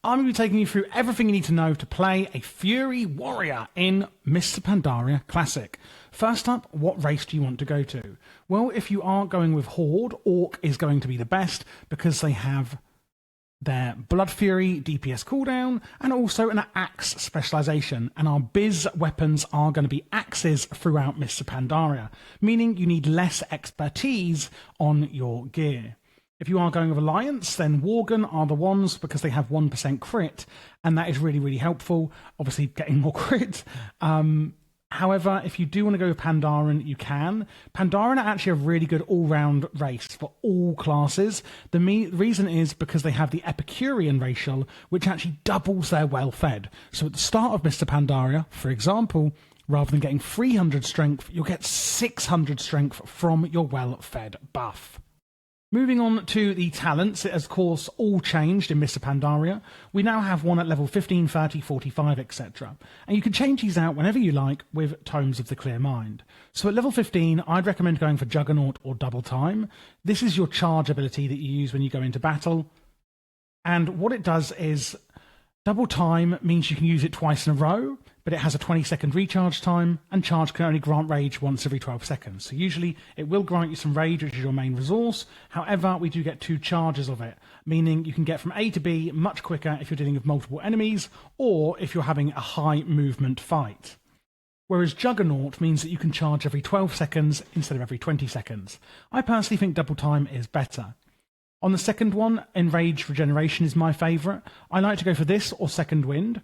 I'm going to be taking you through everything you need to know to play a Fury Warrior in Mr. Pandaria Classic. First up, what race do you want to go to? Well, if you are going with Horde, Orc is going to be the best because they have their Blood Fury DPS cooldown and also an axe specialization, and our biz weapons are going to be axes throughout Mr. Pandaria, meaning you need less expertise on your gear. If you are going with Alliance, then Worgen are the ones because they have 1% crit, and that is really, really helpful. Obviously, getting more crit. However, if you do want to go with Pandaren, you can. Pandaren are actually a really good all-round race for all classes. The reason is because they have the Epicurean racial, which actually doubles their well-fed. So at the start of Mr. Pandaria, for example, rather than getting 300 strength, you'll get 600 strength from your well-fed buff. Moving on to the talents, it has of course all changed in Mr. Pandaria. We now have one at level 15, 30, 45, etc. And you can change these out whenever you like with Tomes of the Clear Mind. So at level 15, I'd recommend going for Juggernaut or Double Time. This is your charge ability that you use when you go into battle. And what it does is, Double Time means you can use it twice in a row, but it has a 20-second recharge time, and charge can only grant rage once every 12 seconds. So usually it will grant you some rage, which is your main resource. However, we do get 2 charges of it, meaning you can get from A to B much quicker if you're dealing with multiple enemies, or if you're having a high movement fight. Whereas Juggernaut means that you can charge every 12 seconds instead of every 20 seconds. I personally think Double Time is better. On the second one, Enraged Regeneration is my favourite. I like to go for this or Second Wind.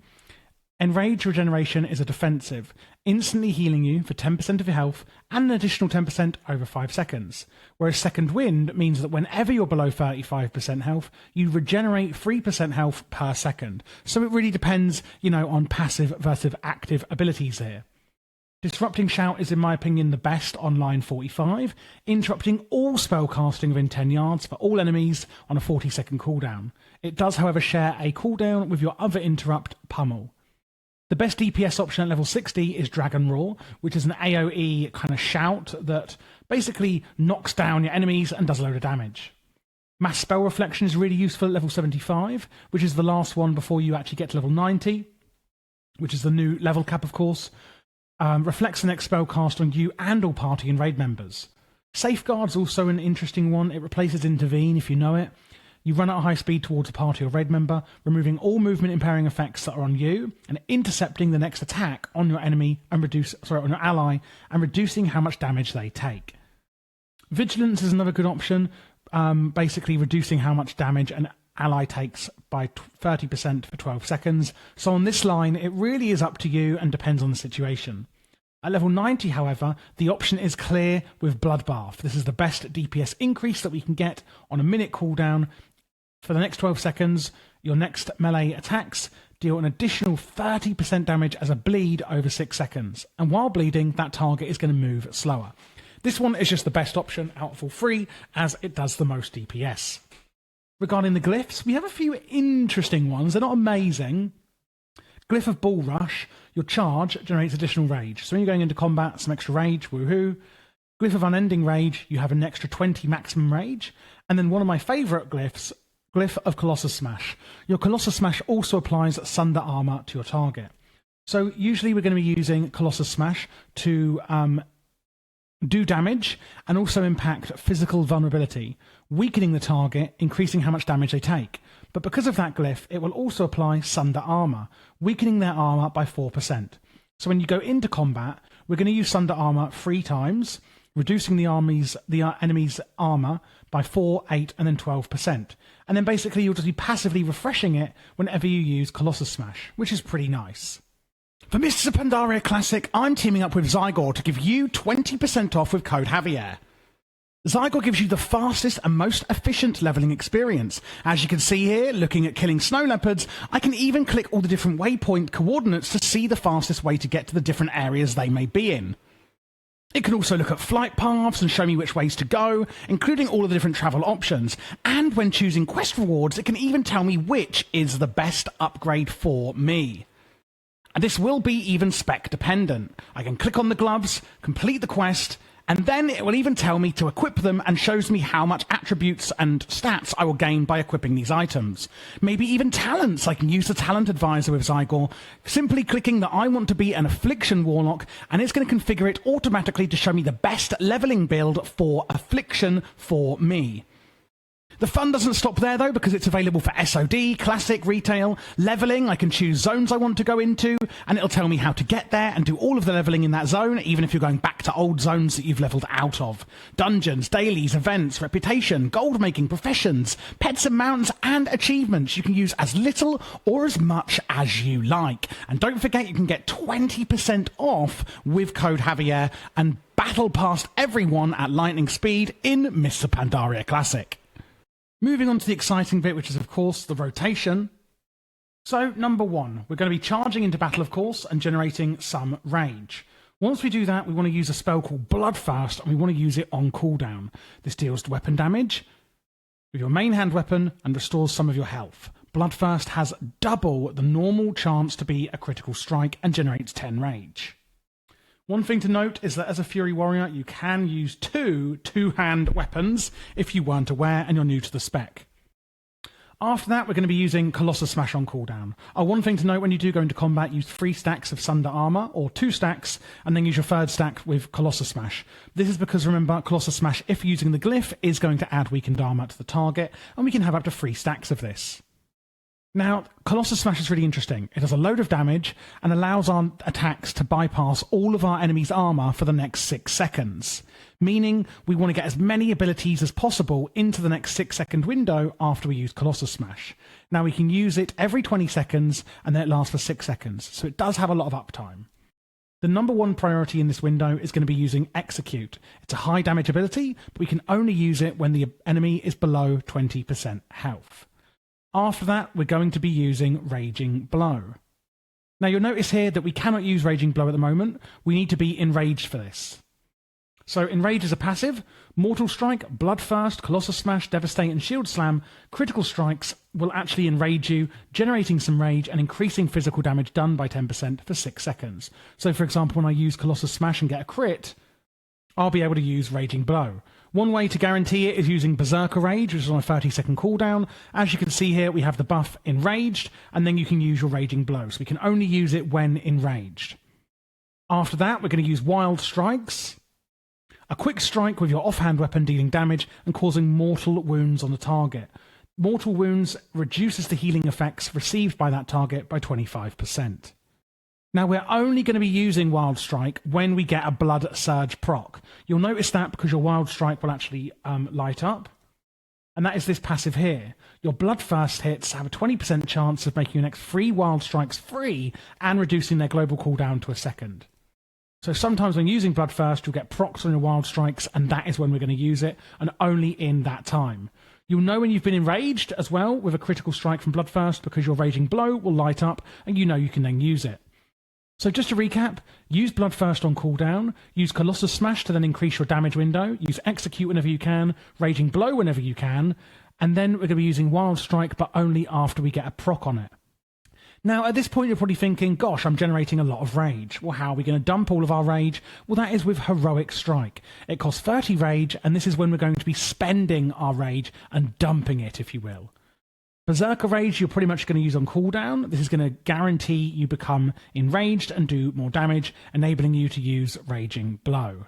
Enraged Regeneration is a defensive, instantly healing you for 10% of your health and an additional 10% over 5 seconds. Whereas Second Wind means that whenever you're below 35% health, you regenerate 3% health per second. So it really depends, on passive versus active abilities here. Disrupting Shout is, in my opinion, the best on line 45, interrupting all spellcasting within 10 yards for all enemies on a 40-second cooldown. It does, however, share a cooldown with your other interrupt, Pummel. The best DPS option at level 60 is Dragon Roar, which is an AoE kind of shout that basically knocks down your enemies and does a load of damage. Mass Spell Reflection is really useful at level 75, which is the last one before you actually get to level 90, which is the new level cap, of course. Reflects the next spell cast on you and all party and raid members. Safeguard's also an interesting one. It replaces Intervene, if you know it. You run at high speed towards a party or raid member, removing all movement impairing effects that are on you, and intercepting the next attack on your enemy and on your ally, and reducing how much damage they take. Vigilance is another good option, basically reducing how much damage an ally takes by 30% for 12 seconds. So on this line, it really is up to you and depends on the situation. At level 90, however, the option is clear with Bloodbath. This is the best DPS increase that we can get on a minute cooldown. For the next 12 seconds, your next melee attacks deal an additional 30% damage as a bleed over 6 seconds. And while bleeding, that target is going to move slower. This one is just the best option out of all 3, as it does the most DPS. Regarding the glyphs, we have a few interesting ones. They're not amazing. Glyph of Bull Rush, your charge generates additional rage. So when you're going into combat, some extra rage, woohoo. Glyph of Unending Rage, you have an extra 20 maximum rage. And then one of my favourite glyphs, Glyph of Colossus Smash. Your Colossus Smash also applies Sunder Armour to your target. So usually we're going to be using Colossus Smash to do damage and also impact physical vulnerability, weakening the target, increasing how much damage they take. But because of that glyph, it will also apply Sunder Armour, weakening their armour by 4%. So when you go into combat, we're going to use Sunder Armour 3 times, reducing the enemy's armour by 4, 8, and then 12%. And then basically you'll just be passively refreshing it whenever you use Colossus Smash, which is pretty nice. For Mr. Pandaria Classic, I'm teaming up with Zygor to give you 20% off with code Javier. Zygor gives you the fastest and most efficient leveling experience. As you can see here, looking at killing snow leopards, I can even click all the different waypoint coordinates to see the fastest way to get to the different areas they may be in. It can also look at flight paths and show me which ways to go, including all of the different travel options. And when choosing quest rewards, it can even tell me which is the best upgrade for me. And this will be even spec dependent. I can click on the gloves, complete the quest, And then it will even tell me to equip them and shows me how much attributes and stats I will gain by equipping these items. Maybe even talents. I can use the talent advisor with Zygor, simply clicking that I want to be an Affliction Warlock, and it's going to configure it automatically to show me the best leveling build for Affliction for me. The fun doesn't stop there though, because it's available for SOD, Classic, Retail, Leveling. I can choose zones I want to go into, and it'll tell me how to get there and do all of the leveling in that zone, even if you're going back to old zones that you've leveled out of. Dungeons, dailies, events, reputation, gold making, professions, pets and mounts, and achievements. You can use as little or as much as you like. And don't forget, you can get 20% off with code Javier and battle past everyone at lightning speed in Mr. Pandaria Classic. Moving on to the exciting bit, which is, of course, the rotation. So, number one, we're going to be charging into battle, of course, and generating some rage. Once we do that, we want to use a spell called Bloodthirst, and we want to use it on cooldown. This deals weapon damage with your main hand weapon and restores some of your health. Bloodthirst has double the normal chance to be a critical strike and generates 10 rage. One thing to note is that as a Fury Warrior, you can use two-hand weapons if you weren't aware and you're new to the spec. After that, we're going to be using Colossus Smash on cooldown. One thing to note, when you do go into combat, use 3 stacks of Sunder Armor, or 2 stacks, and then use your 3rd stack with Colossus Smash. This is because, remember, Colossus Smash, if you're using the Glyph, is going to add weakened armor to the target, and we can have up to 3 stacks of this. Now, Colossus Smash is really interesting. It does a load of damage and allows our attacks to bypass all of our enemy's armor for the next 6 seconds, meaning we want to get as many abilities as possible into the next 6-second window after we use Colossus Smash. Now, we can use it every 20 seconds and then it lasts for 6 seconds, so it does have a lot of uptime. The number one priority in this window is going to be using Execute. It's a high damage ability, but we can only use it when the enemy is below 20% health. After that, we're going to be using Raging Blow. Now, you'll notice here that we cannot use Raging Blow at the moment. We need to be enraged for this. So, Enrage is a passive. Mortal Strike, Bloodthirst, Colossus Smash, Devastate, and Shield Slam. Critical strikes will actually enrage you, generating some rage and increasing physical damage done by 10% for 6 seconds. So, for example, when I use Colossus Smash and get a crit, I'll be able to use Raging Blow. One way to guarantee it is using Berserker Rage, which is on a 30-second cooldown. As you can see here, we have the buff Enraged, and then you can use your Raging Blow. So we can only use it when enraged. After that, we're going to use Wild Strikes. A quick strike with your offhand weapon dealing damage and causing mortal wounds on the target. Mortal wounds reduces the healing effects received by that target by 25%. Now, we're only going to be using Wild Strike when we get a Blood Surge proc. You'll notice that because your Wild Strike will actually light up. And that is this passive here. Your Bloodthirst hits have a 20% chance of making your next 3 Wild Strikes free and reducing their global cooldown to a second. So sometimes when using Bloodthirst, you'll get procs on your Wild Strikes, and that is when we're going to use it, and only in that time. You'll know when you've been enraged as well with a critical strike from Bloodthirst because your Raging Blow will light up, and you know you can then use it. So just to recap, use Bloodthirst on cooldown, use Colossus Smash to then increase your damage window, use Execute whenever you can, Raging Blow whenever you can, and then we're going to be using Wild Strike, but only after we get a proc on it. Now, at this point, you're probably thinking, gosh, I'm generating a lot of rage. Well, how are we going to dump all of our rage? Well, that is with Heroic Strike. It costs 30 rage, and this is when we're going to be spending our rage and dumping it, if you will. Berserker Rage, you're pretty much going to use on cooldown. This is going to guarantee you become enraged and do more damage, enabling you to use Raging Blow.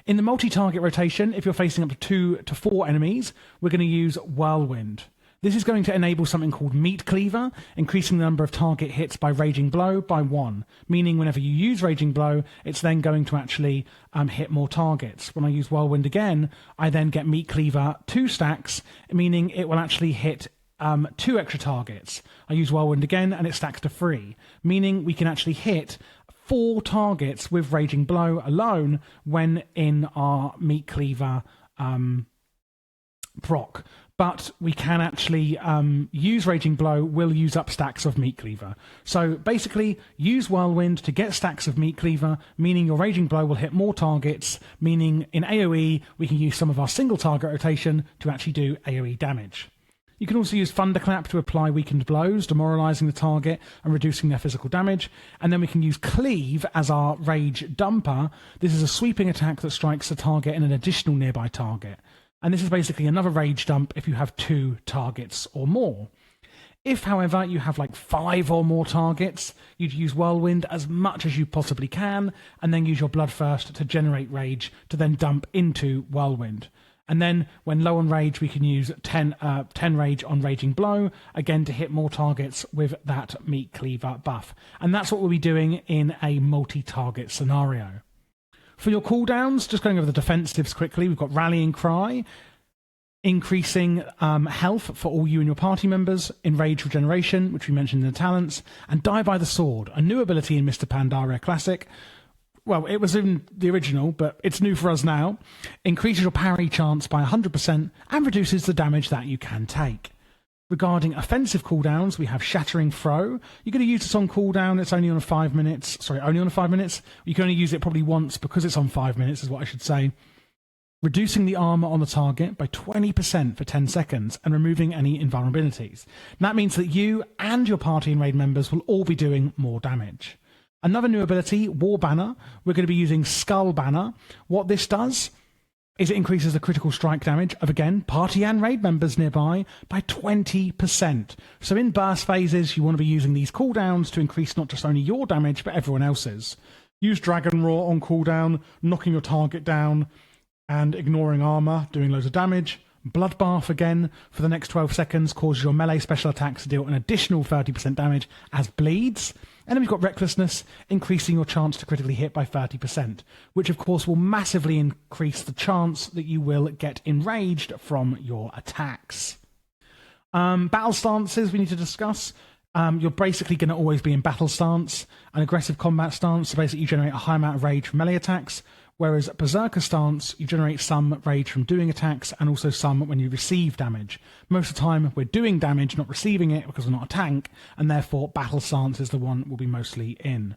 In the multi-target rotation, if you're facing up to 2 to 4 enemies, we're going to use Whirlwind. This is going to enable something called Meat Cleaver, increasing the number of target hits by Raging Blow by 1, meaning whenever you use Raging Blow, it's then going to actually hit more targets. When I use Whirlwind again, I then get Meat Cleaver 2 stacks, meaning it will actually hit 2 extra targets. I use Whirlwind again and it stacks to 3, meaning we can actually hit 4 targets with Raging Blow alone when in our Meat Cleaver proc. But we can actually use Raging Blow, will use up stacks of Meat Cleaver. So basically, use Whirlwind to get stacks of Meat Cleaver, meaning your Raging Blow will hit more targets, meaning in AoE, we can use some of our single target rotation to actually do AoE damage. You can also use Thunderclap to apply weakened blows, demoralising the target and reducing their physical damage. And then we can use Cleave as our Rage Dumper. This is a sweeping attack that strikes the target and an additional nearby target. And this is basically another Rage Dump if you have 2 targets or more. If, however, you have like 5 or more targets, you'd use Whirlwind as much as you possibly can, and then use your Bloodthirst to generate Rage to then dump into Whirlwind. And then, when low on Rage, we can use 10 Rage on Raging Blow, again to hit more targets with that Meat Cleaver buff. And that's what we'll be doing in a multi-target scenario. For your cooldowns, just going over the defensives quickly, we've got Rallying Cry, increasing health for all you and your party members, Enrage Regeneration, which we mentioned in the talents, and Die by the Sword, a new ability in Mr. Pandaria Classic. Well, it was in the original, but it's new for us now. Increases your parry chance by 100% and reduces the damage that you can take. Regarding offensive cooldowns, we have Shattering Throw. You're going to use this on cooldown. It's only on 5 minutes. Sorry, only on 5 minutes. You can only use it probably once because it's on 5 minutes, is what I should say. Reducing the armor on the target by 20% for 10 seconds and removing any invulnerabilities. And that means that you and your party and raid members will all be doing more damage. Another new ability, War Banner. We're going to be using Skull Banner. What this does is it increases the critical strike damage of, again, party and raid members nearby by 20%. So in burst phases, you want to be using these cooldowns to increase not just only your damage, but everyone else's. Use Dragon Roar on cooldown, knocking your target down and ignoring armor, doing loads of damage. Bloodbath again for the next 12 seconds causes your melee special attacks to deal an additional 30% damage as bleeds. And then we've got Recklessness, increasing your chance to critically hit by 30%, which of course will massively increase the chance that you will get enraged from your attacks. Battle stances we need to discuss. You're basically going to always be in battle stance, an aggressive combat stance, so basically you generate a high amount of rage from melee attacks, whereas Berserker stance, you generate some rage from doing attacks and also some when you receive damage. Most of the time, we're doing damage, not receiving it, because we're not a tank, and therefore battle stance is the one we'll be mostly in.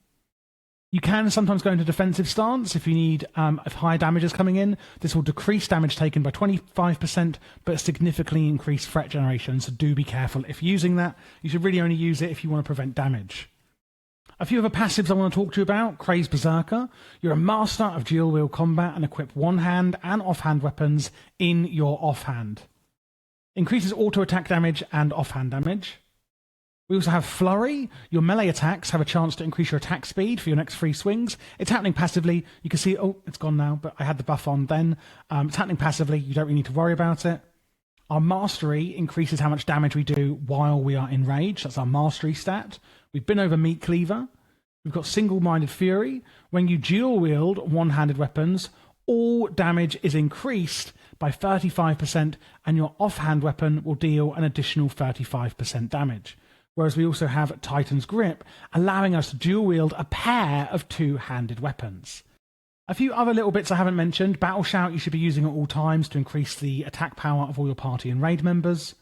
You can sometimes go into defensive stance if you need, if higher damage is coming in. This will decrease damage taken by 25%, but significantly increase threat generation, so do be careful if using that. You should really only use it if you want to prevent damage. A few other passives I want to talk to you about. Crazed Berserker. You're a master of dual wield combat and equip one-hand and off-hand weapons in your offhand. Increases auto attack damage and offhand damage. We also have Flurry. Your melee attacks have a chance to increase your attack speed for your next 3 swings. It's happening passively. You can see, oh, it's gone now, but I had the buff on then. It's happening passively. You don't really need to worry about it. Our Mastery increases how much damage we do while we are enraged. That's our Mastery stat. We've been over Meat Cleaver. We've got Single-Minded Fury. When you dual-wield one-handed weapons, all damage is increased by 35%, and your off-hand weapon will deal an additional 35% damage. Whereas we also have Titan's Grip, allowing us to dual-wield a pair of 2-handed weapons. A few other little bits I haven't mentioned. Battle Shout you should be using at all times to increase the attack power of all your party and raid members.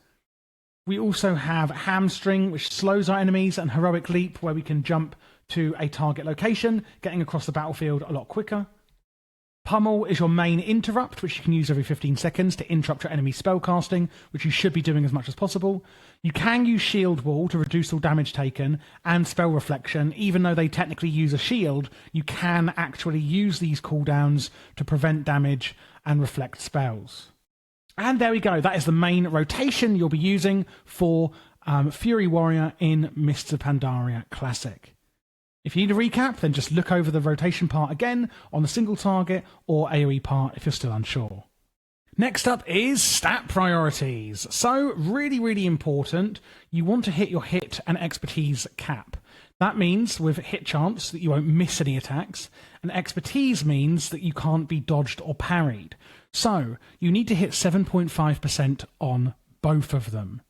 We also have Hamstring, which slows our enemies, and Heroic Leap, where we can jump to a target location, getting across the battlefield a lot quicker. Pummel is your main interrupt, which you can use every 15 seconds to interrupt your enemy spellcasting, which you should be doing as much as possible. You can use Shield Wall to reduce all damage taken, and Spell Reflection. Even though they technically use a shield, you can actually use these cooldowns to prevent damage and reflect spells. And there we go. That is the main rotation you'll be using for Fury Warrior in Mr. Pandaria Classic. If you need a recap, then just look over the rotation part again on the single target or AoE part if you're still unsure. Next up is stat priorities. So really, really important. You want to hit your hit and expertise cap. That means with hit chance that you won't miss any attacks, and expertise means that you can't be dodged or parried. So you need to hit 7.5% on both of them.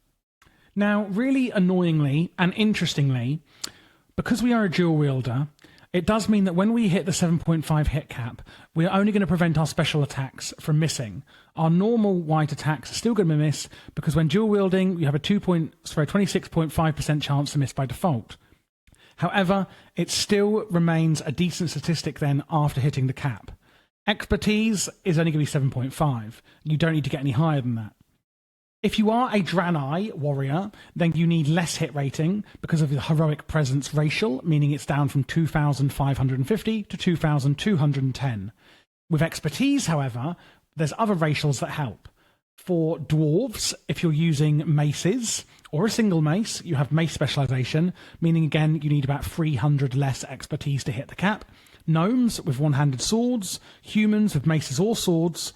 Now, really annoyingly and interestingly, because we are a dual wielder, it does mean that when we hit the 7.5 hit cap, we're only going to prevent our special attacks from missing. Our normal white attacks are still going to miss because when dual wielding, you have a 26.5% chance to miss by default. However, it still remains a decent statistic then after hitting the cap. Expertise is only going to be 7.5. You don't need to get any higher than that. If you are a Draenei warrior, then you need less hit rating because of the heroic presence racial, meaning it's down from 2,550 to 2,210. With expertise, however, there's other racials that help. For dwarves, if you're using maces or a single mace, you have mace specialization, meaning again you need about 300 less expertise to hit the cap. Gnomes with one-handed swords, humans with maces or swords,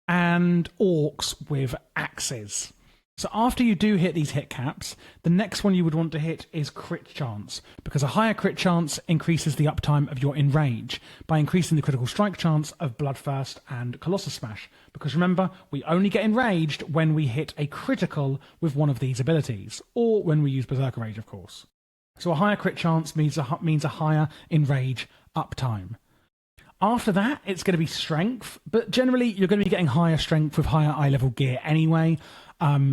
and orcs with axes. So after you do hit these hit caps, the next one you would want to hit is crit chance, because a higher crit chance increases the uptime of your enrage by increasing the critical strike chance of Bloodthirst and Colossus Smash. Because remember, we only get enraged when we hit a critical with one of these abilities, or when we use Berserker Rage, of course. So a higher crit chance means a higher enrage uptime. After that, it's going to be strength, but generally you're going to be getting higher strength with higher eye level gear anyway.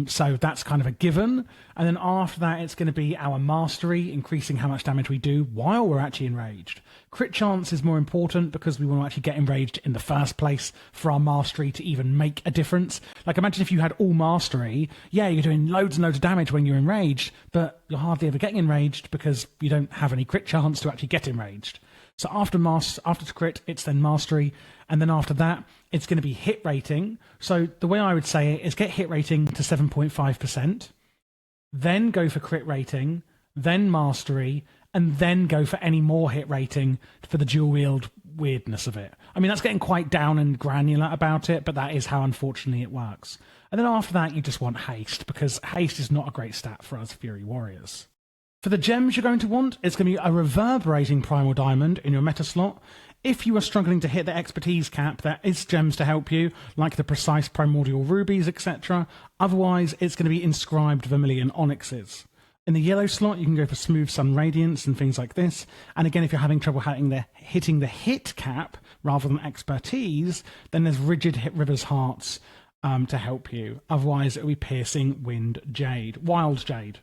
So that's kind of a given. And then after that, it's going to be our mastery, increasing how much damage we do while we're actually enraged. Crit chance is more important because we want to actually get enraged in the first place for our mastery to even make a difference. Like imagine if you had all mastery, yeah, you're doing loads and loads of damage when you're enraged, but you're hardly ever getting enraged because you don't have any crit chance to actually get enraged. So after crit, it's then mastery, and then after that, it's going to be hit rating. So the way I would say it is get hit rating to 7.5%, then go for crit rating, then mastery, and then go for any more hit rating for the dual wield weirdness of it. I mean, that's getting quite down and granular about it, but that is how unfortunately it works. And then after that, you just want haste, because haste is not a great stat for us Fury Warriors. For the gems you're going to want, it's going to be a reverberating primal diamond in your meta slot. If you are struggling to hit the expertise cap, there is gems to help you, like the precise primordial rubies, etc. Otherwise, it's going to be inscribed vermilion onyxes. In the yellow slot, you can go for smooth sun radiance and things like this. And again, if you're having trouble hitting the hit cap rather than expertise, then there's rigid rivers hearts to help you. Otherwise, it'll be piercing wind jade, wild jade.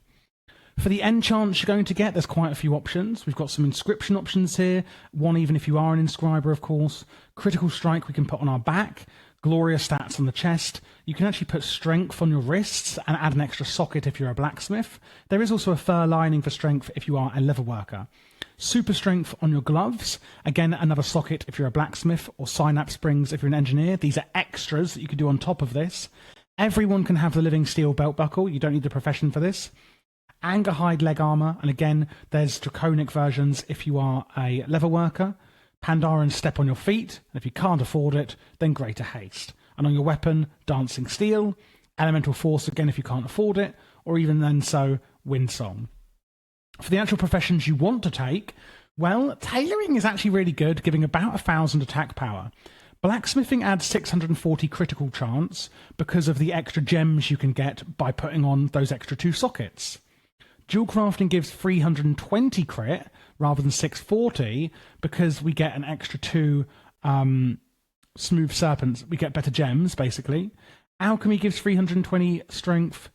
For the enchants you're going to get, there's quite a few options. We've got some inscription options here. One, even if you are an inscriber, of course. Critical strike we can put on our back. Glorious stats on the chest. You can actually put strength on your wrists and add an extra socket if you're a blacksmith. There is also a fur lining for strength if you are a leather worker. Super strength on your gloves. Again, another socket if you're a blacksmith, or synapse springs if you're an engineer. These are extras that you can do on top of this. Everyone can have the living steel belt buckle. You don't need the profession for this. Anger hide leg armor, and again, there's draconic versions if you are a leather worker. Pandaren step on your feet, and if you can't afford it, then greater haste. And on your weapon, dancing steel, elemental force again if you can't afford it, or even then so, wind song. For the actual professions you want to take, well, tailoring is actually really good, giving about 1,000 attack power. Blacksmithing adds 640 critical chance because of the extra gems you can get by putting on those extra 2 sockets. Dual crafting gives 320 crit rather than 640 because we get an extra 2 smooth serpents. We get better gems, basically. Alchemy gives 320 strength.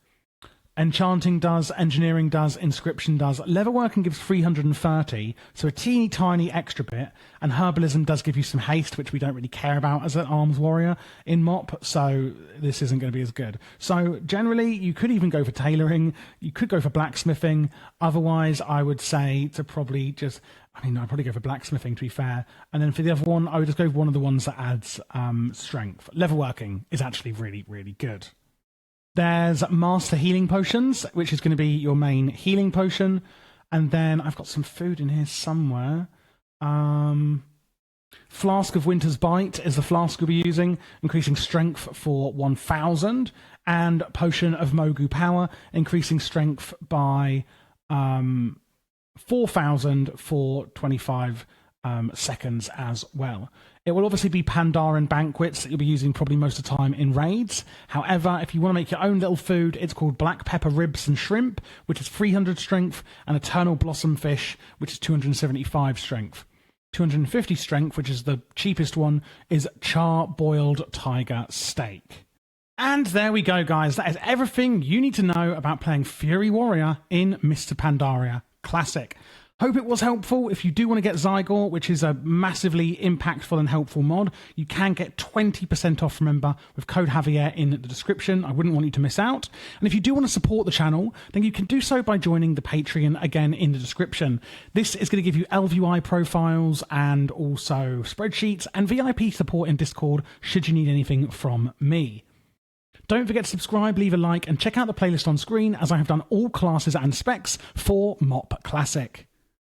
Enchanting does, engineering does, inscription does. Leatherworking gives 330, so a teeny tiny extra bit. And herbalism does give you some haste, which we don't really care about as an arms warrior in MoP, so this isn't going to be as good. So generally, you could even go for tailoring. You could go for blacksmithing. Otherwise, I would say to probably just... I'd probably go for blacksmithing, to be fair. And then for the other one, I would just go for one of the ones that adds strength. Leatherworking is actually really, really good. There's Master Healing Potions, which is going to be your main healing potion. And then I've got some food in here somewhere. Flask of Winter's Bite is the flask we'll be using, increasing strength for 1,000. And Potion of Mogu Power, increasing strength by 4,000 for 25 seconds as well. It will obviously be Pandaren banquets that you'll be using probably most of the time in raids. However, if you want to make your own little food, it's called Black Pepper Ribs and Shrimp, which is 300 strength, and Eternal Blossom Fish, which is 275 strength. 250 strength, which is the cheapest one, is Char-Boiled Tiger Steak. And there we go, guys. That is everything you need to know about playing Fury Warrior in Mr. Pandaria Classic. Hope it was helpful. If you do want to get Zygor, which is a massively impactful and helpful mod, you can get 20% off, remember, with code Javier in the description. I wouldn't want you to miss out. And if you do want to support the channel, then you can do so by joining the Patreon, again, in the description. This is going to give you LVI profiles and also spreadsheets and VIP support in Discord should you need anything from me. Don't forget to subscribe, leave a like, and check out the playlist on screen as I have done all classes and specs for MoP Classic.